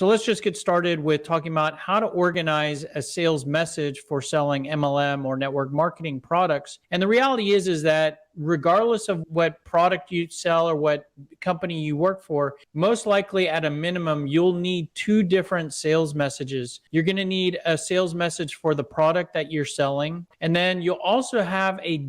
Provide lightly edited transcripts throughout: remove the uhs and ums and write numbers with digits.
So let's just get started with talking about how to organize a sales message for selling MLM or network marketing products. And the reality is that regardless of what product you sell or what company you work for, most likely at a minimum, you'll need two different sales messages. You're going to need a sales message for the product that you're selling, and then you'll also have a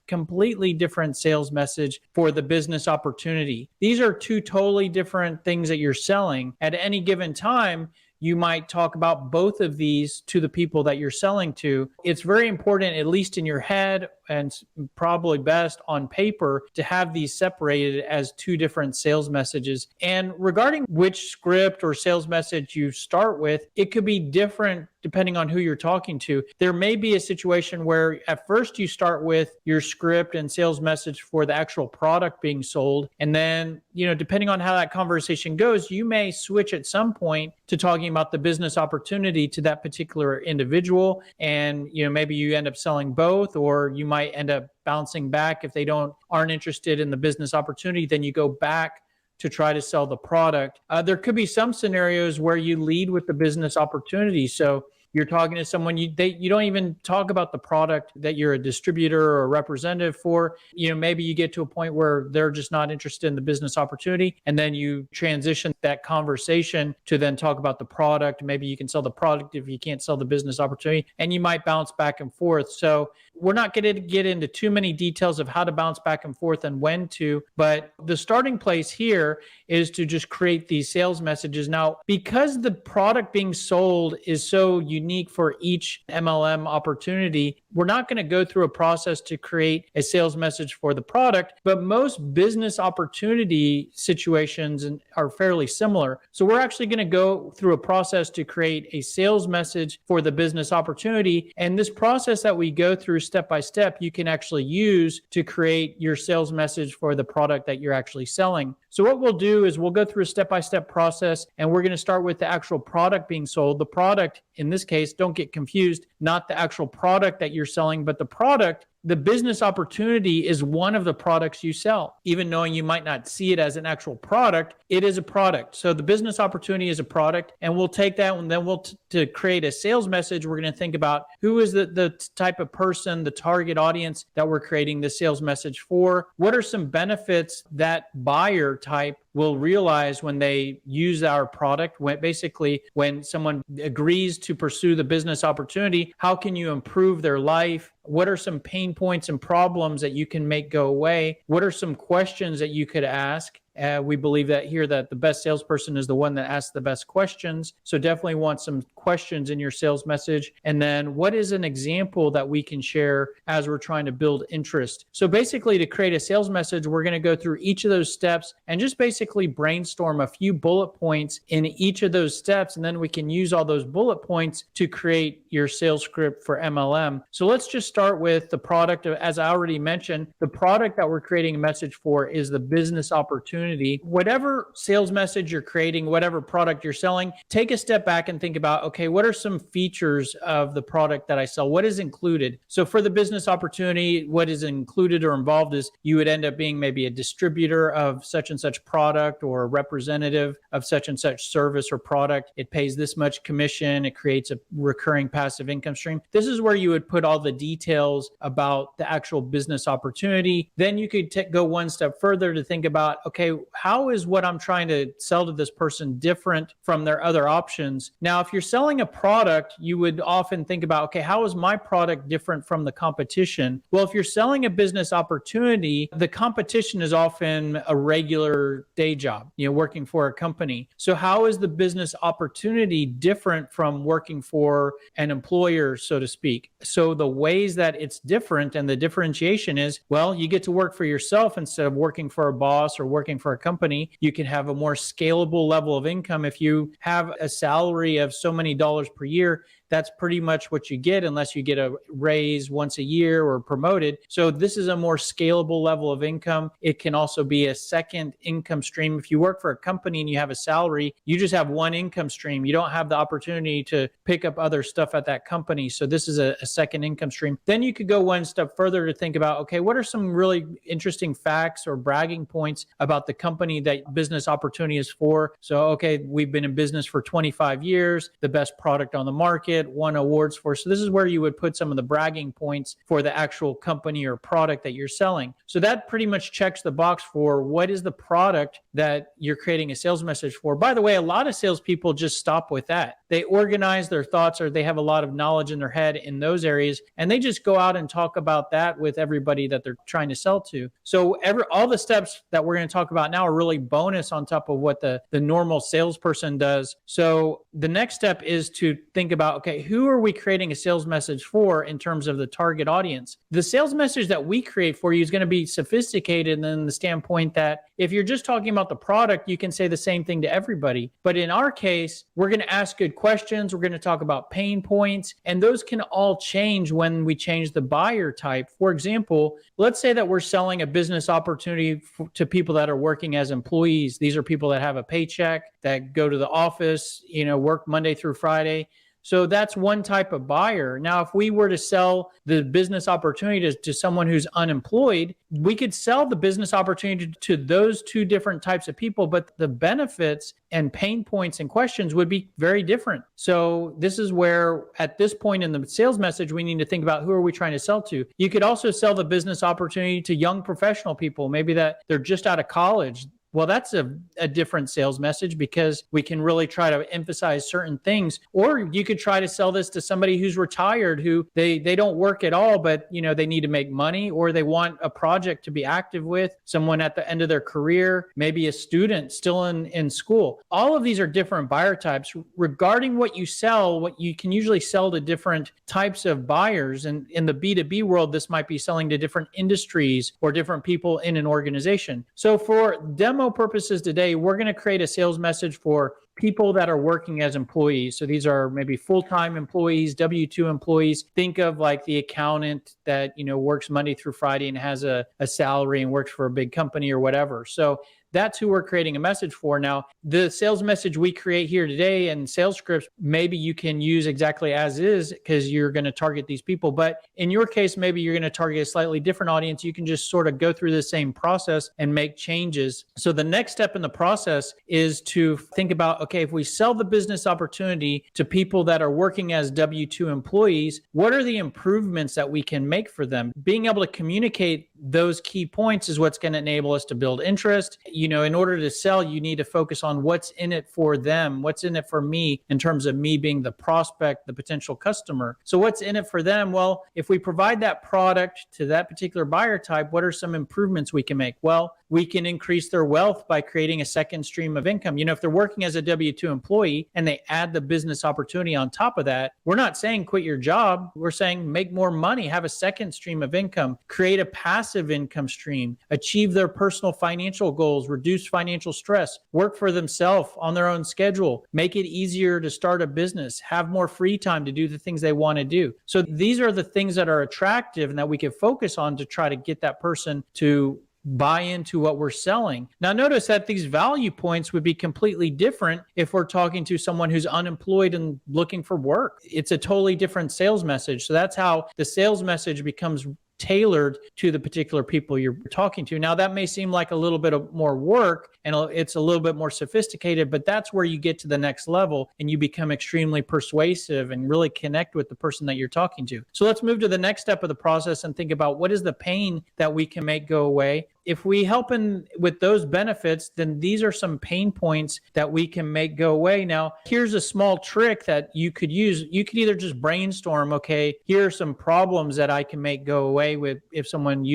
completely different sales message for the business opportunity. These are two totally different things that you're selling. At any given time, you might talk about both of these to the people that you're selling to. It's very important, at least in your head, and probably best on paper, to have these separated as two different sales messages. And regarding which script or sales message you start with, it could be different depending on who you're talking to. There may be a situation where at first you start with your script and sales message for the actual product being sold. And then, depending on how that conversation goes, you may switch at some point to talking about the business opportunity to that particular individual. And, maybe you end up selling both, or you might end up bouncing back. If they aren't interested in the business opportunity, then you go back to try to sell the product. There could be some scenarios where you lead with the business opportunity. So you're talking to someone, you don't even talk about the product that you're a distributor or a representative for. Maybe you get to a point where they're just not interested in the business opportunity, and then you transition that conversation to then talk about the product. Maybe you can sell the product if you can't sell the business opportunity, and you might bounce back and forth. So we're not going to get into too many details of how to bounce back and forth and when to, but the starting place here is to just create these sales messages. Now, because the product being sold is so unique for each MLM opportunity, we're not going to go through a process to create a sales message for the product, but most business opportunity situations are fairly similar. So we're actually going to go through a process to create a sales message for the business opportunity. And this process that we go through step by step, you can actually use to create your sales message for the product that you're actually selling. So what we'll do is we'll go through a step-by-step process, and we're going to start with the actual product being sold. The product, in this case, don't get confused, not the actual product that you're selling, but the product. The business opportunity is one of the products you sell. Even knowing you might not see it as an actual product, it is a product. So the business opportunity is a product, and we'll take that, and then to create a sales message, we're going to think about who is the type of person, the target audience that we're creating the sales message for. What are some benefits that buyer type will realize when they use our product? When someone agrees to pursue the business opportunity, how can you improve their life? What are some pain points and problems that you can make go away? What are some questions that you could ask? We believe that the best salesperson is the one that asks the best questions. So definitely want some questions in your sales message. And then what is an example that we can share as we're trying to build interest? So basically, to create a sales message, we're going to go through each of those steps and just basically brainstorm a few bullet points in each of those steps. And then we can use all those bullet points to create your sales script for MLM. So let's just start with the product. As I already mentioned, the product that we're creating a message for is the business opportunity. Whatever sales message you're creating, whatever product you're selling, take a step back and think about, okay, what are some features of the product that I sell? What is included? So for the business opportunity, what is included or involved is you would end up being maybe a distributor of such and such product or a representative of such and such service or product. It pays this much commission. It creates a recurring passive income stream. This is where you would put all the details about the actual business opportunity. Then you could go one step further to think about, okay, how is what I'm trying to sell to this person different from their other options? Now, if you're selling a product, you would often think about, okay, how is my product different from the competition? Well, if you're selling a business opportunity, the competition is often a regular day job, working for a company. So how is the business opportunity different from working for an employer, so to speak? So the ways that it's different and the differentiation is, well, you get to work for yourself instead of working for a boss or working for a company. You can have a more scalable level of income. If you have a salary of so many dollars per year, that's pretty much what you get unless you get a raise once a year or promoted. So this is a more scalable level of income. It can also be a second income stream. If you work for a company and you have a salary, you just have one income stream. You don't have the opportunity to pick up other stuff at that company. So this is a second income stream. Then you could go one step further to think about, okay, what are some really interesting facts or bragging points about the company that business opportunity is for? So, okay, we've been in business for 25 years, the best product on the market, won awards for. So this is where you would put some of the bragging points for the actual company or product that you're selling. So that pretty much checks the box for what is the product that you're creating a sales message for. By the way, a lot of salespeople just stop with that. They organize their thoughts, or they have a lot of knowledge in their head in those areas, and they just go out and talk about that with everybody that they're trying to sell to. So all the steps that we're going to talk about now are really bonus on top of what the normal salesperson does. So the next step is to think about, okay, who are we creating a sales message for in terms of the target audience? The sales message that we create for you is going to be sophisticated in the standpoint that if you're just talking about the product, you can say the same thing to everybody. But in our case, we're going to ask good questions. We're going to talk about pain points, and those can all change when we change the buyer type. For example, let's say that we're selling a business opportunity to people that are working as employees. These are people that have a paycheck, that go to the office, work Monday through Friday. So that's one type of buyer. Now, if we were to sell the business opportunity to someone who's unemployed, we could sell the business opportunity to those two different types of people, but the benefits and pain points and questions would be very different. So this is where, at this point in the sales message, we need to think about who are we trying to sell to. You could also sell the business opportunity to young professional people, maybe that they're just out of college. Well, that's a different sales message because we can really try to emphasize certain things. Or you could try to sell this to somebody who's retired, who they don't work at all, but they need to make money, or they want a project to be active with, someone at the end of their career, maybe a student still in school. All of these are different buyer types. Regarding what you sell, what you can usually sell to different types of buyers. And in the B2B world, this might be selling to different industries or different people in an organization. So for demo purposes today, we're going to create a sales message for people that are working as employees. So these are maybe full-time employees, W-2 employees. Think of like the accountant that, works Monday through Friday and has a salary and works for a big company or whatever. So that's who we're creating a message for. Now, the sales message we create here today and sales scripts, maybe you can use exactly as is because you're going to target these people. But in your case, maybe you're going to target a slightly different audience. You can just sort of go through the same process and make changes. So the next step in the process is to think about, okay, if we sell the business opportunity to people that are working as W-2 employees, what are the improvements that we can make for them? Being able to communicate those key points is what's going to enable us to build interest. In order to sell, you need to focus on what's in it for them, what's in it for me in terms of me being the prospect, the potential customer. So what's in it for them? Well, if we provide that product to that particular buyer type, what are some improvements we can make? Well, we can increase their wealth by creating a second stream of income. If they're working as a W-2 employee and they add the business opportunity on top of that, we're not saying quit your job. We're saying make more money, have a second stream of income, create a passive income stream, achieve their personal financial goals, reduce financial stress, work for themselves on their own schedule, make it easier to start a business, have more free time to do the things they want to do. So these are the things that are attractive and that we can focus on to try to get that person to buy into what we're selling. Now, notice that these value points would be completely different if we're talking to someone who's unemployed and looking for work. It's a totally different sales message. So that's how the sales message becomes tailored to the particular people you're talking to. Now, that may seem like a little bit of more work and it's a little bit more sophisticated, but that's where you get to the next level and you become extremely persuasive and really connect with the person that you're talking to. So let's move to the next step of the process and think about what is the pain that we can make go away. If we help with those benefits, then these are some pain points that we can make go away. Now, here's a small trick that you could use. You could either just brainstorm, okay, here are some problems that I can make go away with if someone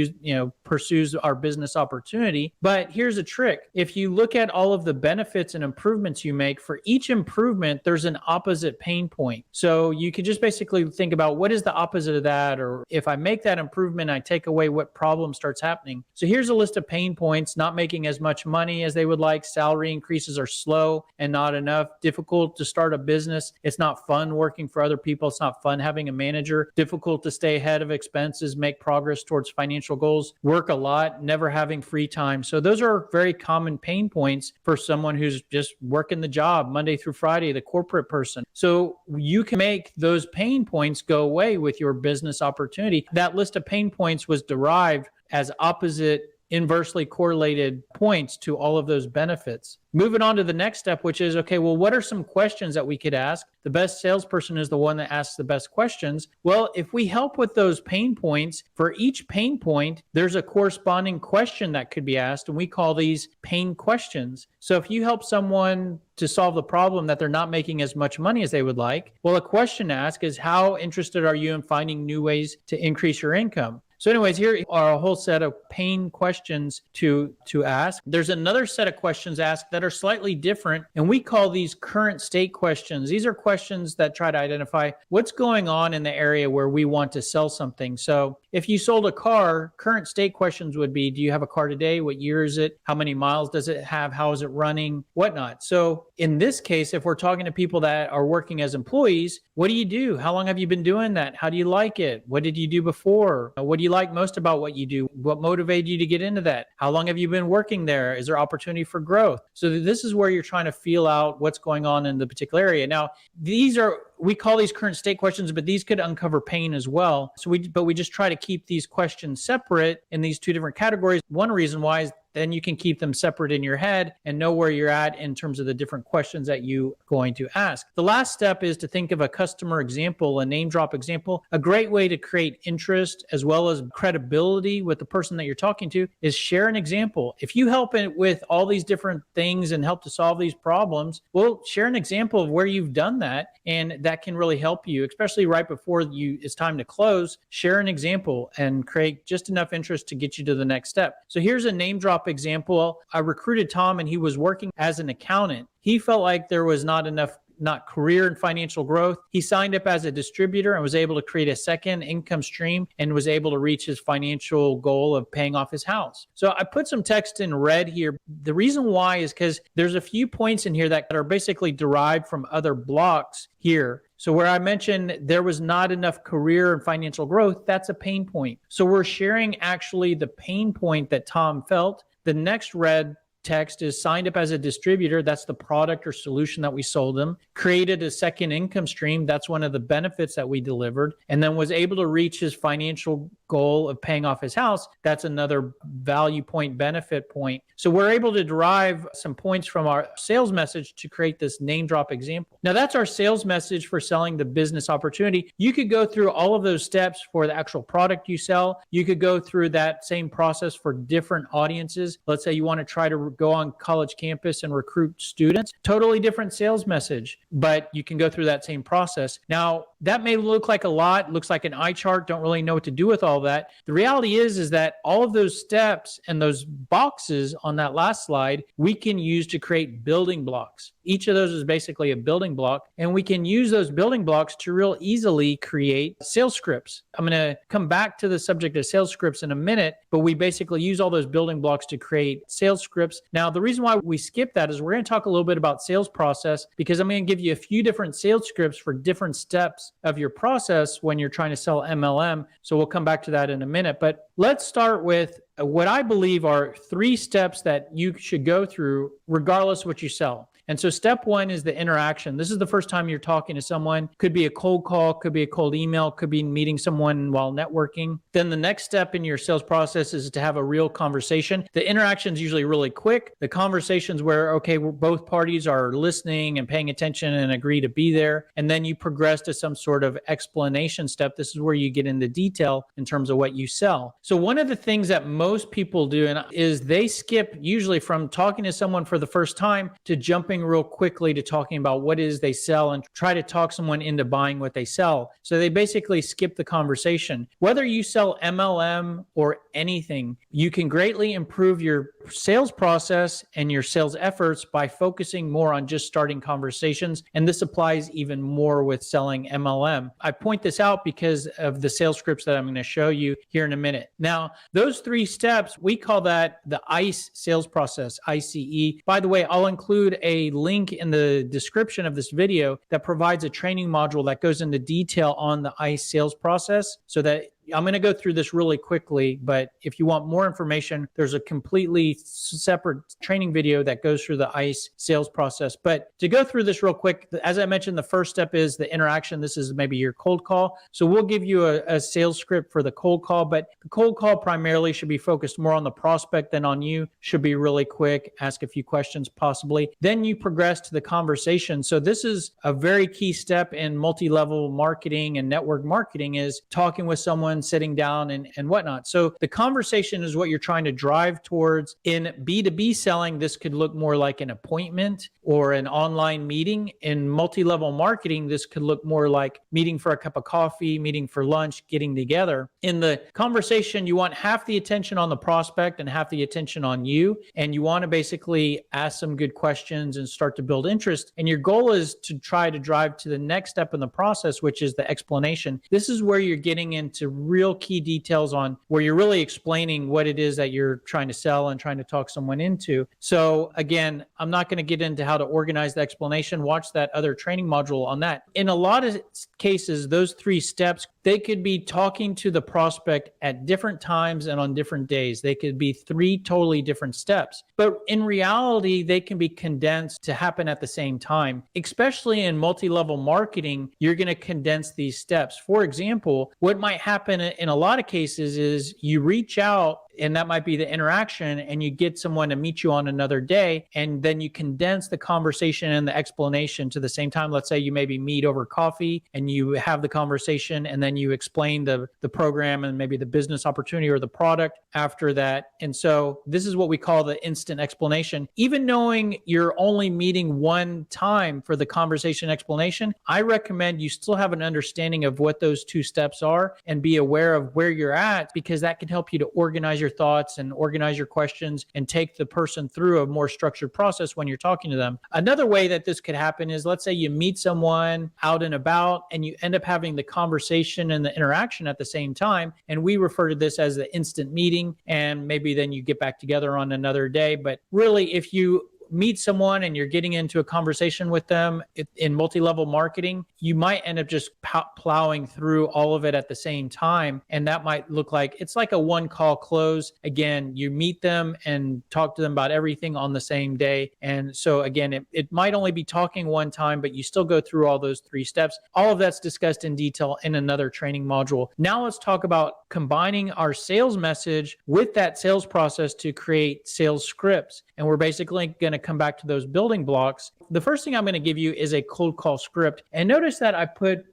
pursues our business opportunity. But here's a trick. If you look at all of the benefits and improvements you make, for each improvement, there's an opposite pain point. So you could just basically think about what is the opposite of that, or if I make that improvement, I take away what problem starts happening. So here's a list of pain points: not making as much money as they would like, salary increases are slow and not enough, difficult to start a business, it's not fun working for other people, it's not fun having a manager, difficult to stay ahead of expenses, make progress towards financial goals, work a lot, never having free time. So those are very common pain points for someone who's just working the job Monday through Friday, the corporate person. So you can make those pain points go away with your business opportunity. That list of pain points was derived as opposite, inversely correlated points to all of those benefits. Moving on to the next step, which is, okay, well, what are some questions that we could ask? The best salesperson is the one that asks the best questions. Well, if we help with those pain points, for each pain point, there's a corresponding question that could be asked, and we call these pain questions. So if you help someone to solve the problem that they're not making as much money as they would like, well, a question to ask is, how interested are you in finding new ways to increase your income? So anyways, here are a whole set of pain questions to ask. There's another set of questions asked that are slightly different, and we call these current state questions. These are questions that try to identify what's going on in the area where we want to sell something. So if you sold a car, current state questions would be, do you have a car today? What year is it? How many miles does it have? How is it running? Whatnot. So in this case, if we're talking to people that are working as employees, what do you do? How long have you been doing that? How do you like it? What did you do before? What do you like most about what you do? What motivated you to get into that? How long have you been working there? Is there opportunity for growth? So this is where you're trying to feel out what's going on in the particular area. Now, we call these current state questions, but these could uncover pain as well. But we just try to keep these questions separate in these two different categories. One reason why is then you can keep them separate in your head and know where you're at in terms of the different questions that you're going to ask. The last step is to think of a customer example, a name drop example. A great way to create interest as well as credibility with the person that you're talking to is share an example. If you help it with all these different things and help to solve these problems, well, share an example of where you've done that, and that can really help you, especially right before it's time to close. Share an example and create just enough interest to get you to the next step. So here's a name drop example. I recruited Tom, and he was working as an accountant. He felt like there was not career and financial growth. He signed up as a distributor and was able to create a second income stream and was able to reach his financial goal of paying off his house. So I put some text in red here. The reason why is because there's a few points in here that are basically derived from other blocks here. So where I mentioned there was not enough career and financial growth, that's a pain point. So we're sharing actually the pain point that Tom felt. The next red text is signed up as a distributor. That's the product or solution that we sold them. Created a second income stream. That's one of the benefits that we delivered. And then was able to reach his financial goal of paying off his house. That's another value point, benefit point. So we're able to derive some points from our sales message to create this name drop example. Now that's our sales message for selling the business opportunity. You could go through all of those steps for the actual product you sell. You could go through that same process for different audiences. Let's say you want to try to go on college campus and recruit students. Totally different sales message, but you can go through that same process. Now, that may look like a lot, looks like an eye chart, don't really know what to do with all that. The reality is that all of those steps and those boxes on that last slide, we can use to create building blocks. Each of those is basically a building block, and we can use those building blocks to real easily create sales scripts. I'm going to come back to the subject of sales scripts in a minute, but we basically use all those building blocks to create sales scripts. Now, the reason why we skip that is we're going to talk a little bit about sales process, because I'm going to give you a few different sales scripts for different steps of your process when you're trying to sell MLM. So we'll come back to that in a minute, but let's start with what I believe are 3 steps that you should go through regardless of what you sell. And so step 1 is the interaction. This is the first time you're talking to someone. Could be a cold call, could be a cold email, could be meeting someone while networking. Then the next step in your sales process is to have a real conversation. The interaction is usually really quick. The conversation's where, okay, both parties are listening and paying attention and agree to be there. And then you progress to some sort of explanation step. This is where you get into detail in terms of what you sell. So one of the things that most people do is they skip usually from talking to someone for the first time to jumping jumping real quickly to talking about what it is they sell and try to talk someone into buying what they sell. So they basically skip the conversation. Whether you sell MLM or anything, you can greatly improve your sales process and your sales efforts by focusing more on just starting conversations. And this applies even more with selling MLM. I point this out because of the sales scripts that I'm going to show you here in a minute. Now, those 3 steps, we call that the ICE sales process, ICE. By the way, I'll include a link in the description of this video that provides a training module that goes into detail on the ICE sales process, so that I'm going to go through this really quickly, but if you want more information, there's a completely separate training video that goes through the ICE sales process. But to go through this real quick, as I mentioned, the first step is the interaction. This is maybe your cold call. So we'll give you a sales script for the cold call, but the cold call primarily should be focused more on the prospect than on you. Should be really quick, ask a few questions possibly. Then you progress to the conversation. So this is a very key step in multi-level marketing and network marketing, is talking with someone, sitting down and whatnot. So the conversation is what you're trying to drive towards. In B2B selling, this could look more like an appointment or an online meeting. In multi-level marketing, this could look more like meeting for a cup of coffee, meeting for lunch, getting together. In the conversation, you want half the attention on the prospect and half the attention on you. And you want to basically ask some good questions and start to build interest. And your goal is to try to drive to the next step in the process, which is the explanation. This is where you're getting into real key details on where you're really explaining what it is that you're trying to sell and trying to talk someone into. So again, I'm not going to get into how to organize the explanation. Watch that other training module on that. In a lot of cases, those 3 steps, they could be talking to the prospect at different times and on different days. They could be 3 totally different steps. But in reality, they can be condensed to happen at the same time. Especially in multi-level marketing, you're going to condense these steps. For example, what might happen in a lot of cases is you reach out, and that might be the interaction, and you get someone to meet you on another day, and then you condense the conversation and the explanation to the same time. Let's say you maybe meet over coffee and you have the conversation, and then you explain the program and maybe the business opportunity or the product after that. And so this is what we call the instant explanation. Even knowing you're only meeting one time for the conversation explanation, I recommend you still have an understanding of what those 2 steps are and be aware of where you're at, because that can help you to organize your thoughts and organize your questions and take the person through a more structured process when you're talking to them. Another way that this could happen is, let's say you meet someone out and about and you end up having the conversation and the interaction at the same time. And we refer to this as the instant meeting. And maybe then you get back together on another day. But really, if you meet someone and you're getting into a conversation with them in multi-level marketing, you might end up just plowing through all of it at the same time. And that might look like it's like a one call close. Again, you meet them and talk to them about everything on the same day. And so again, it might only be talking one time, but you still go through all those 3 steps. All of that's discussed in detail in another training module. Now let's talk about combining our sales message with that sales process to create sales scripts. And we're basically going to come back to those building blocks. The first thing I'm going to give you is a cold call script. And notice that I put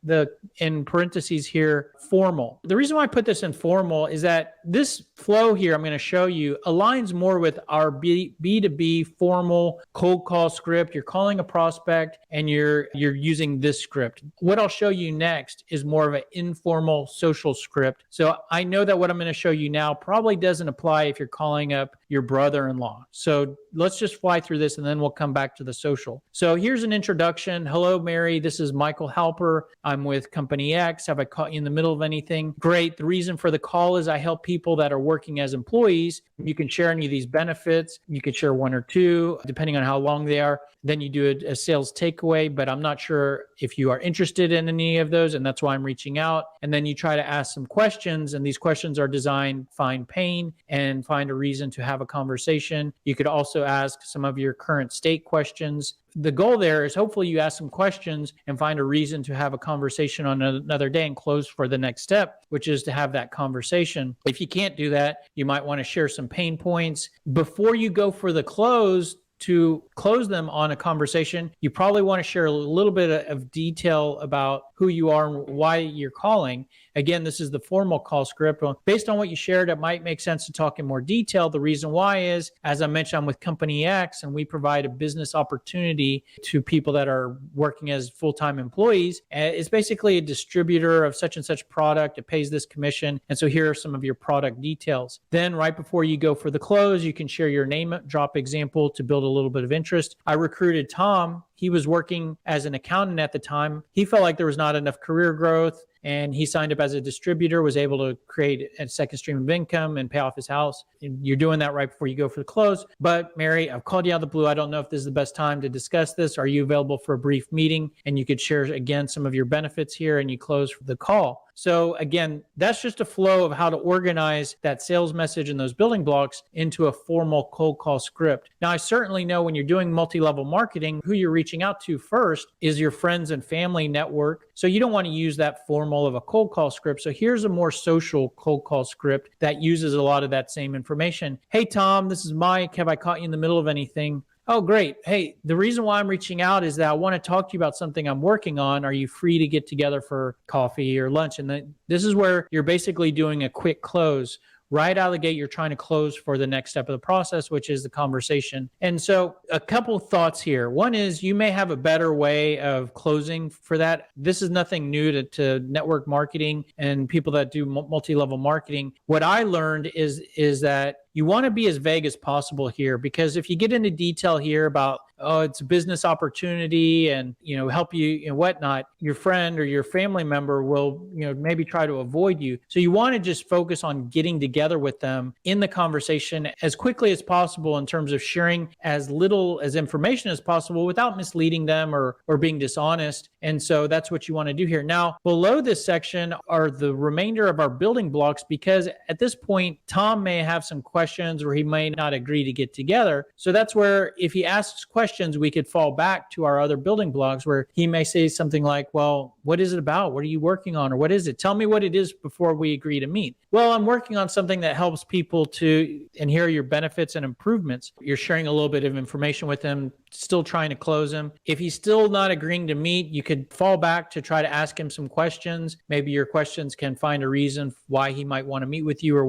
in parentheses here, formal. The reason why I put this in formal is that this flow here I'm going to show you aligns more with our B2B formal cold call script. You're calling a prospect and you're using this script. What I'll show you next is more of an informal social script. So I know that what I'm going to show you now probably doesn't apply if you're calling up your brother-in-law. So let's just fly through this and then we'll come back to the social. So here's an introduction. Hello, Mary. This is Michael Halper. I'm with Company X. Have I caught you in the middle of anything? Great. The reason for the call is I help people that are working as employees. You can share any of these benefits. You can share 1 or 2, depending on how long they are. Then you do a sales takeaway, but I'm not sure if you are interested in any of those, and that's why I'm reaching out. And then you try to ask some questions, and these questions are designed, find pain and find a reason to have a conversation. You could also ask some of your current state questions. The goal there is hopefully you ask some questions and find a reason to have a conversation on another day and close for the next step, which is to have that conversation. If you can't do that, you might want to share some pain points. Before you go for the close, to close them on a conversation, you probably want to share a little bit of detail about who you are and why you're calling. Again, this is the formal call script. Well, based on what you shared, it might make sense to talk in more detail. The reason why is, as I mentioned, I'm with Company X, and we provide a business opportunity to people that are working as full-time employees. It's basically a distributor of such and such product. It pays this commission. And so here are some of your product details. Then right before you go for the close, you can share your name drop example to build a little bit of interest. I recruited Tom. He was working as an accountant at the time. He felt like there was not enough career growth, and he signed up as a distributor, was able to create a second stream of income and pay off his house. And you're doing that right before you go for the close. But Mary, I've called you out of the blue. I don't know if this is the best time to discuss this. Are you available for a brief meeting? And you could share again some of your benefits here, and you close the call. So again, that's just a flow of how to organize that sales message and those building blocks into a formal cold call script. Now, I certainly know when you're doing multi-level marketing, who you're reaching out to first is your friends and family network. So you don't want to use that formal of a cold call script. So here's a more social cold call script that uses a lot of that same information. Hey, Tom, this is Mike. Have I caught you in the middle of anything? Oh, great. Hey, the reason why I'm reaching out is that I want to talk to you about something I'm working on. Are you free to get together for coffee or lunch? And this is where you're basically doing a quick close. Right out of the gate, you're trying to close for the next step of the process, which is the conversation. And so a couple thoughts here. One is you may have a better way of closing for that. This is nothing new to network marketing and people that do multi-level marketing. What I learned is that you want to be as vague as possible here, because if you get into detail here about, oh, it's a business opportunity and, help you and whatnot, your friend or your family member will, maybe try to avoid you. So you want to just focus on getting together with them in the conversation as quickly as possible in terms of sharing as little as information as possible without misleading them or being dishonest. And so that's what you want to do here. Now, below this section are the remainder of our building blocks, because at this point, Tom may have some questions or he may not agree to get together. So that's where if he asks questions, we could fall back to our other building blocks where he may say something like, well, what is it about? What are you working on? Or what is it? Tell me what it is before we agree to meet. Well, I'm working on something that helps people and here are your benefits and improvements. You're sharing a little bit of information with him, still trying to close him. If he's still not agreeing to meet, you could fall back to try to ask him some questions. Maybe your questions can find a reason why he might want to meet with you, or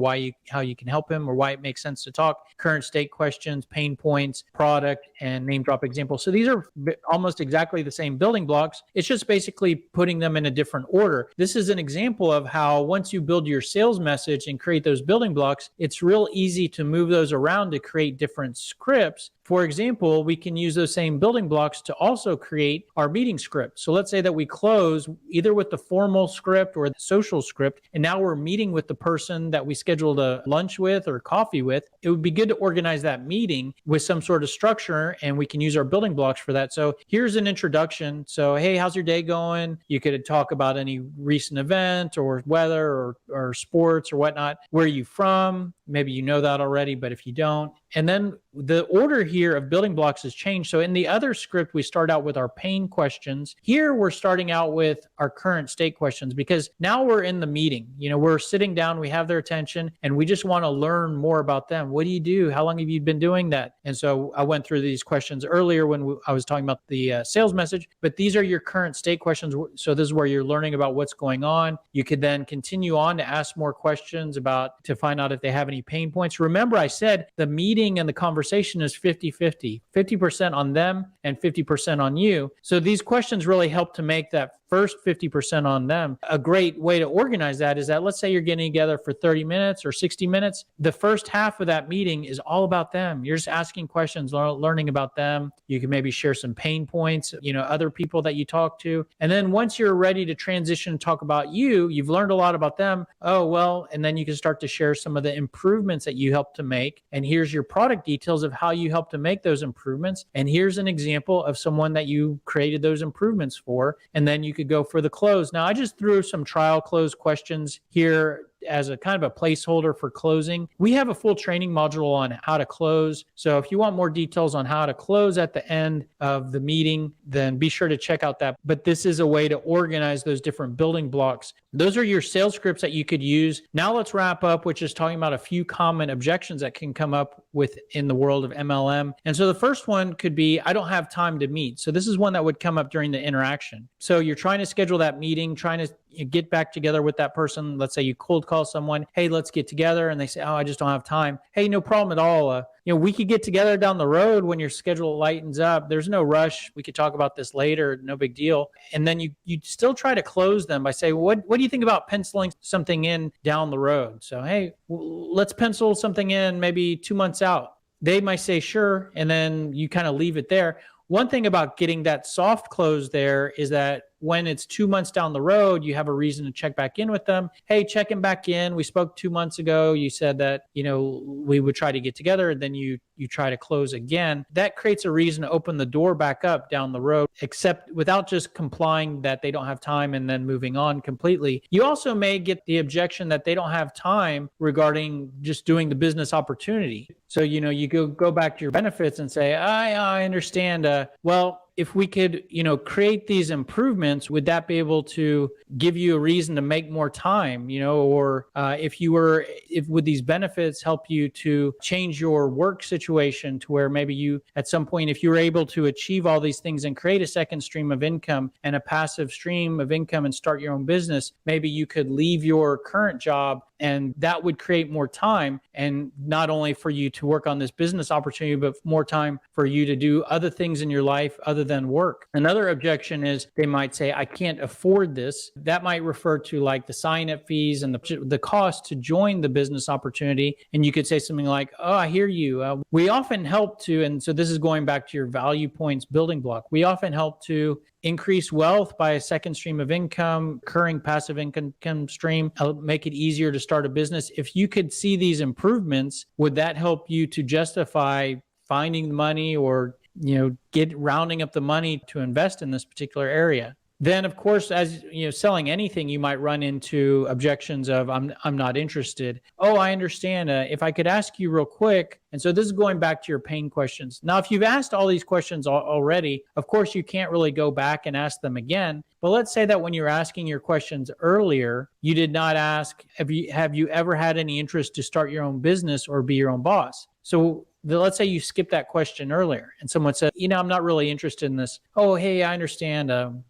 how you can help him, or why it makes sense to talk. Current state questions, pain points, product, and name drop examples. So these are almost exactly the same building blocks. It's just basically putting them in a different order. This is an example of how once you build your sales message and create those building blocks, it's real easy to move those around to create different scripts. For example, we can use those same building blocks to also create our meeting script. So let's say that we close either with the formal script or the social script, and now we're meeting with the person that we scheduled a lunch with or coffee with. It would be good to organize that meeting with some sort of structure, and we can use our building blocks for that. So here's an introduction. So, hey, how's your day going? You could talk about any recent event or weather or sports or whatnot. Where are you from? Maybe you know that already, but if you don't. And then the order here of building blocks has changed. So in the other script, we start out with our pain questions. Here, we're starting out with our current state questions, because now we're in the meeting. We're sitting down, we have their attention, and we just want to learn more about them. What do you do? How long have you been doing that? And so I went through these questions earlier when I was talking about the sales message, but these are your current state questions. So this is where you're learning about what's going on. You could then continue on to ask more questions to find out if they have any pain points. Remember, I said the meeting and the conversation is 50-50, 50% on them and 50% on you. So these questions really help to make that first 50% on them. A great way to organize that is that, let's say you're getting together for 30 minutes or 60 minutes. The first half of that meeting is all about them. You're just asking questions, learning about them. You can maybe share some pain points, other people that you talk to. And then once you're ready to transition and talk about you've learned a lot about them. Oh, well, and then you can start to share some of the improvements that you helped to make. And here's your product details of how you helped to make those improvements. And here's an example of someone that you created those improvements for. And then you could go for the close. Now, I just threw some trial close questions here as a kind of a placeholder for closing. We have a full training module on how to close. So if you want more details on how to close at the end of the meeting, then be sure to check out that. But this is a way to organize those different building blocks. Those are your sales scripts that you could use. Now let's wrap up, which is talking about a few common objections that can come up within the world of MLM. And so the first one could be, I don't have time to meet. So this is one that would come up during the interaction. So you're trying to schedule that meeting, trying to get back together with that person. Let's say you cold call someone, hey, let's get together. And they say, oh, I just don't have time. Hey, no problem at all. We could get together down the road when your schedule lightens up. There's no rush. We could talk about this later. No big deal. And then you still try to close them by saying, what do you think about penciling something in down the road? So, hey, let's pencil something in maybe 2 months out. They might say, sure. And then you kind of leave it there. One thing about getting that soft close there is that when it's 2 months down the road, you have a reason to check back in with them. Hey, checking back in. We spoke 2 months ago. You said that, we would try to get together, and then you try to close again. That creates a reason to open the door back up down the road, except without just complying that they don't have time and then moving on completely. You also may get the objection that they don't have time regarding just doing the business opportunity. So, you go back to your benefits and say, I understand. If we could, create these improvements, would that be able to give you a reason to make more time, or if would these benefits help you to change your work situation to where maybe you, at some point, if you were able to achieve all these things and create a second stream of income and a passive stream of income and start your own business, maybe you could leave your current job, and that would create more time, and not only for you to work on this business opportunity, but more time for you to do other things in your life other than work. Another objection is they might say, I can't afford this. That might refer to like the sign-up fees and the cost to join the business opportunity. And you could say something like, oh, I hear you. We often help to, and so this is going back to your value points building block. We often help to increase wealth by a second stream of income, recurring passive income stream, make it easier to start a business. If you could see these improvements, would that help you to justify finding the money or get rounding up the money to invest in this particular area? Then, of course, as selling anything, you might run into objections of I'm not interested. Oh, I understand. If I could ask you real quick. And so this is going back to your pain questions. Now, if you've asked all these questions already, of course, you can't really go back and ask them again. But let's say that when you're asking your questions earlier, you did not ask, have you ever had any interest to start your own business or be your own boss? So let's say you skipped that question earlier and someone said, I'm not really interested in this. Oh, hey, I understand.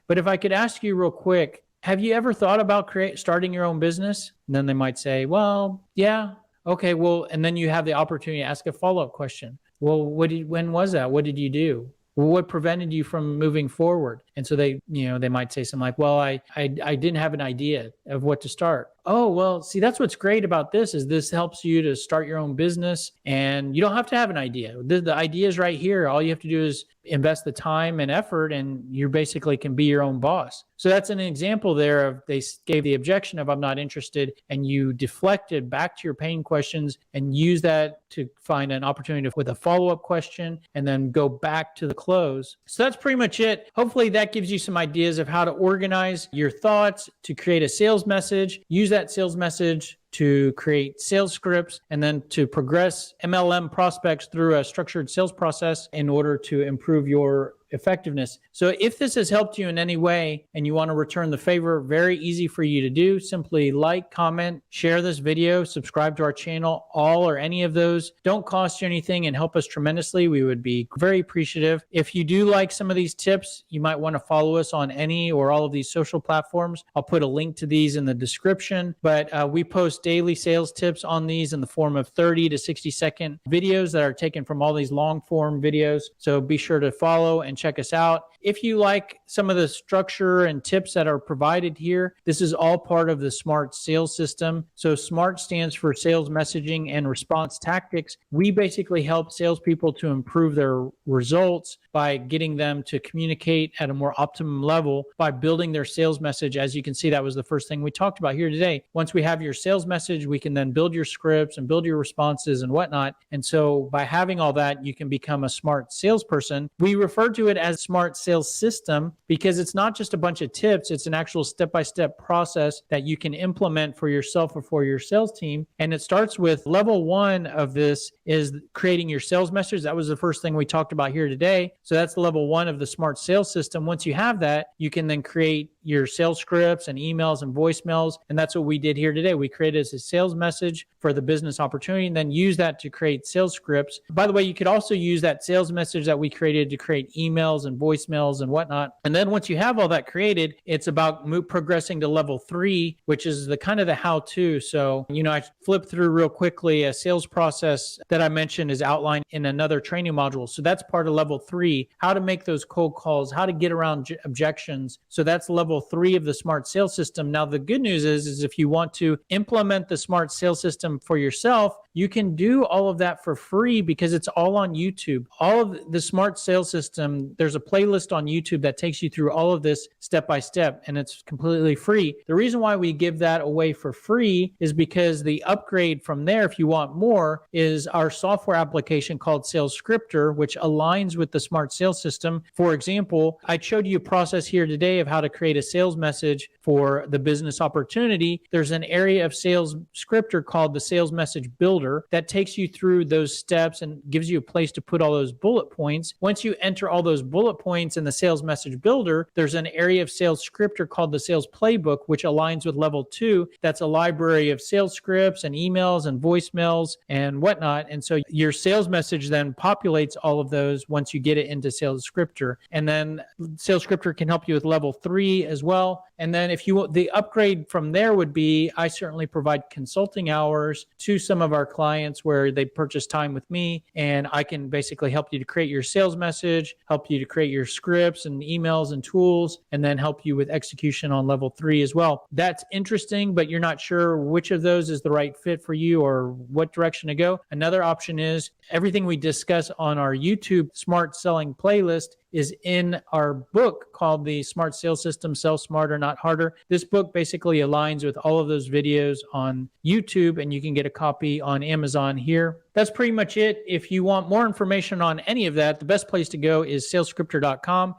But if I could ask you real quick, have you ever thought about starting your own business? And then they might say, well, yeah. Okay, well, and then you have the opportunity to ask a follow-up question. Well, when was that? What did you do? Well, what prevented you from moving forward? And so they might say something like, well, I didn't have an idea of what to start. Oh, well, see, that's what's great about this is this helps you to start your own business, and you don't have to have an idea. The idea is right here. All you have to do is invest the time and effort, and you basically can be your own boss. So that's an example there of they gave the objection of I'm not interested, and you deflected back to your pain questions and use that to find an opportunity with a follow-up question and then go back to the close. So that's pretty much it. Hopefully that gives you some ideas of how to organize your thoughts to create a sales message, use that sales message to create sales scripts, and then to progress MLM prospects through a structured sales process in order to improve your effectiveness. So if this has helped you in any way and you want to return the favor, very easy for you to do. Simply like, comment, share this video, subscribe to our channel. All or any of those don't cost you anything and help us tremendously. We would be very appreciative. If you do like some of these tips, you might want to follow us on any or all of these social platforms. I'll put a link to these in the description, but we post daily sales tips on these in the form of 30 to 60 second videos that are taken from all these long form videos. So be sure to follow and check us out. If you like some of the structure and tips that are provided here, this is all part of the SMART sales system. So SMART stands for sales messaging and response tactics. We basically help salespeople to improve their results by getting them to communicate at a more optimum level by building their sales message. As you can see, that was the first thing we talked about here today. Once we have your sales message, we can then build your scripts and build your responses and whatnot. And so by having all that, you can become a smart salesperson. We refer to it as smart sales system because it's not just a bunch of tips. It's an actual step-by-step process that you can implement for yourself or for your sales team. And it starts with level one of this is creating your sales message. That was the first thing we talked about here today. So that's level one of the smart sales system. Once you have that, you can then create your sales scripts and emails and voicemails. And that's what we did here today. We created a sales message for the business opportunity and then use that to create sales scripts. By the way, you could also use that sales message that we created to create emails and voicemails and whatnot. And then once you have all that created, it's about progressing to level 3, which is the kind of the how-to. So, I flipped through real quickly. A sales process that I mentioned is outlined in another training module. So that's part of level 3, how to make those cold calls, how to get around objections. So that's level 3 of the smart sales system. Now, the good news is if you want to implement the smart sales system for yourself, you can do all of that for free because it's all on YouTube. All of the smart sales system, there's a playlist on YouTube that takes you through all of this step by step, and it's completely free. The reason why we give that away for free is because the upgrade from there, if you want more, is our software application called Sales Scripter, which aligns with the smart sales system. For example, I showed you a process here today of how to create a sales message for the business opportunity. There's an area of Sales Scripter called the Sales Message Builder that takes you through those steps and gives you a place to put all those bullet points. Once you enter all those bullet points in the Sales Message Builder, there's an area of Sales Scripter called the Sales Playbook, which aligns with level 2. That's a library of sales scripts and emails and voicemails and whatnot. And so your sales message then populates all of those once you get it into Sales Scripter. And then Sales Scripter can help you with level 3 as well. And then if you want, the upgrade from there would be, I certainly provide consulting hours to some of our clients where they purchase time with me, and I can basically help you to create your sales message, help you to create your scripts and emails and tools, and then help you with execution on level 3 as well. That's interesting, but you're not sure which of those is the right fit for you or what direction to go. Another option is everything we discuss on our YouTube Smart Selling playlist is in our book called The Smart Sales System, Sell Smarter, Not Harder. This book basically aligns with all of those videos on YouTube, and you can get a copy on Amazon here. That's pretty much it. If you want more information on any of that, the best place to go is salesscripter.com.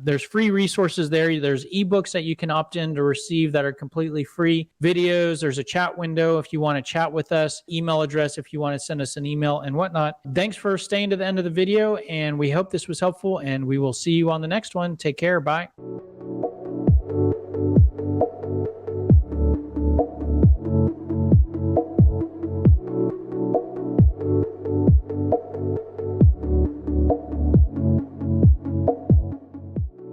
There's free resources there. There's ebooks that you can opt in to receive that are completely free. Videos, there's a chat window if you want to chat with us, email address if you want to send us an email and whatnot. Thanks for staying to the end of the video, and we hope this was helpful, and we will see you on the next one. Take care. Bye.